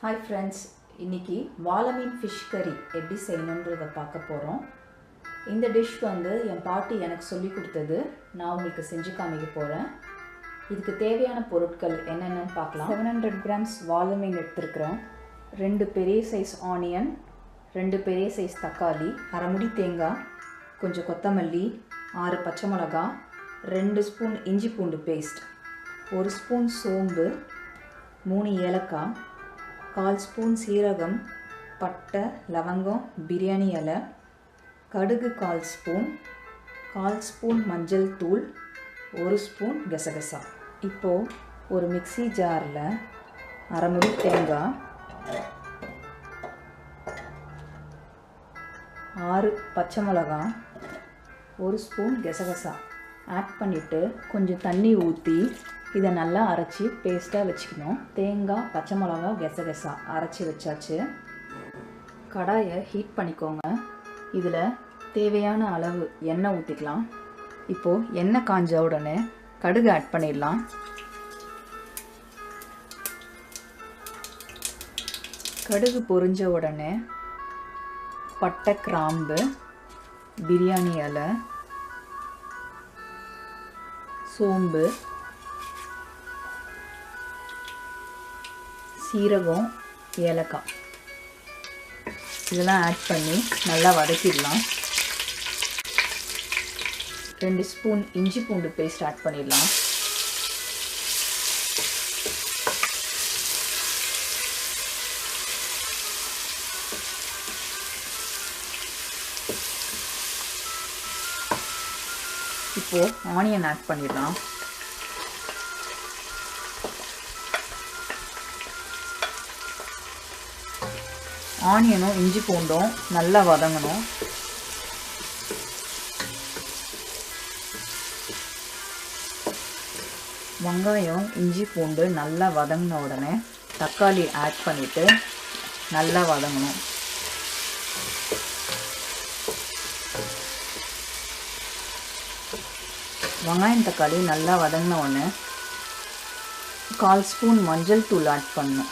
Hi friends, இன்னைக்கு வாளை மீன் fish கறி எப்படி செய்யணும்ன்றத பார்க்க போகிறோம். இந்த டிஷ் என் பாட்டி எனக்கு சொல்லி கொடுத்தது. நான் உங்களுக்கு செஞ்சு காமிக்க போகிறேன். இதுக்கு தேவையான பொருட்கள் என்னென்னு பார்க்கலாம். 700 grams வாளை மீன் எடுத்துருக்கிறேன். 2 பெரிய சைஸ் ஆனியன், 2 பெரிய சைஸ் தக்காளி, அரை முடி தேங்காய், கொஞ்சம் கொத்தமல்லி, 6 பச்சை மிளகா, 2 ஸ்பூன் இஞ்சி பூண்டு பேஸ்ட், 1 ஸ்பூன் சோம்பு, 3 ஏலக்காய், 1/4 ஸ்பூன் சீரகம், பட்டை, லவங்கம், பிரியாணி இலை, கடுகு 1/4 ஸ்பூன், 1/4 ஸ்பூன் மஞ்சள் தூள், 1 ஸ்பூன் கசகசா. இப்போது ஒரு மிக்ஸி ஜாரில் அரை முடி தேங்காய், 6 பச்சை மிளகாய், 1 ஸ்பூன் கசகசா ஆட் பண்ணிவிட்டு கொஞ்சம் தண்ணி ஊற்றி இதை நல்லா அரைச்சி பேஸ்ட்டாக வச்சுக்கணும். தேங்காய், பச்சை மிளகா, கசகசா அரைச்சி வச்சாச்சு. கடாயை ஹீட் பண்ணிக்கோங்க. இதில் தேவையான அளவு எண்ணெய் ஊற்றிக்கலாம். இப்போது எண்ணெய் காஞ்ச உடனே கடுகு ஆட் பண்ணிடலாம். கடுகு பொரிஞ்ச உடனே பட்டை, கிராம்பு, பிரியாணி இலை, சோம்பு, சீரகம், ஏலக்காய் இதெல்லாம் ஆட் பண்ணி நல்லா வதக்கிடலாம். 2 ஸ்பூன் இஞ்சி பூண்டு பேஸ்ட் ஆட் பண்ணிடலாம். இப்போது ஆனியன் ஆட் பண்ணிடலாம். ஆனியனும் இஞ்சி பூண்டும் நல்லா வதங்கணும். வெங்காயம், இஞ்சி பூண்டு நல்லா வதங்கின உடனே தக்காளி ஆட் பண்ணிவிட்டு நல்லா வதங்கணும். வெங்காயம் தக்காளி நல்லா வதங்கின உடனே 1/4 ஸ்பூன் மஞ்சள் தூள் ஆட் பண்ணணும்.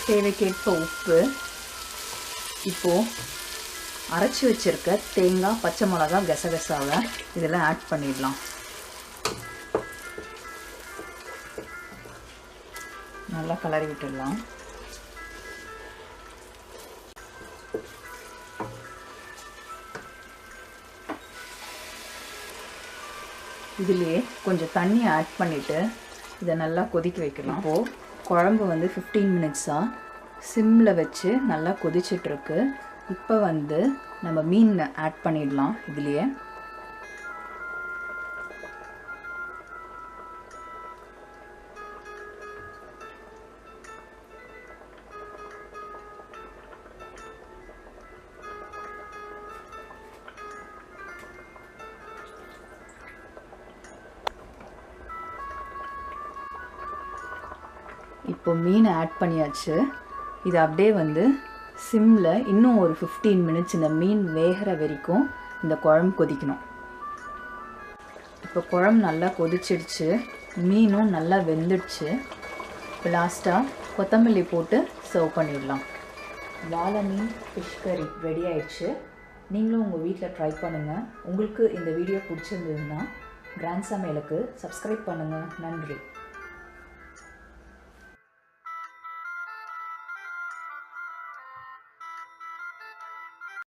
தேவைக்கேற்ப உப்பு. இப்போது அரைச்சி வச்சுருக்க தேங்காய், பச்சை மிளகா, கசகசாவை இதில் ஆட் பண்ணிடலாம். நல்லா கலரி விட்டுடலாம். இதிலே கொஞ்சம் தண்ணி ஆட் பண்ணிவிட்டு இதை நல்லா கொதிக்க வைக்கலாம். இப்போது குழம்பு 15 மினிட்ஸாக சிம்மில் வச்சு நல்லா கொதிச்சிட்ருக்கு. இப்போ நம்ம மீன் ஆட் பண்ணிடலாம். இதுலேயே இப்போ மீனை ஆட் பண்ணியாச்சு. இது அப்படியே சிம்மில் இன்னும் ஒரு 15 மினிட்ஸ் இந்த மீன் வேகிற வரைக்கும் இந்த குழம்பு கொதிக்கணும். இப்போ குழம்பு நல்லா கொதிச்சிடுச்சு, மீனும் நல்லா வெந்துடுச்சு. இப்போ லாஸ்ட்டாக கொத்தமல்லி போட்டு சர்வ் பண்ணிடலாம். வாளை மீன் ஃபிஷ் கறி ரெடி ஆயிடுச்சு. நீங்களும் உங்கள் வீட்டில் ட்ரை பண்ணுங்கள். உங்களுக்கு இந்த வீடியோ பிடிச்சிருந்ததுன்னா கிராண்ட் சமையலுக்கு சப்ஸ்கிரைப் பண்ணுங்கள். நன்றி.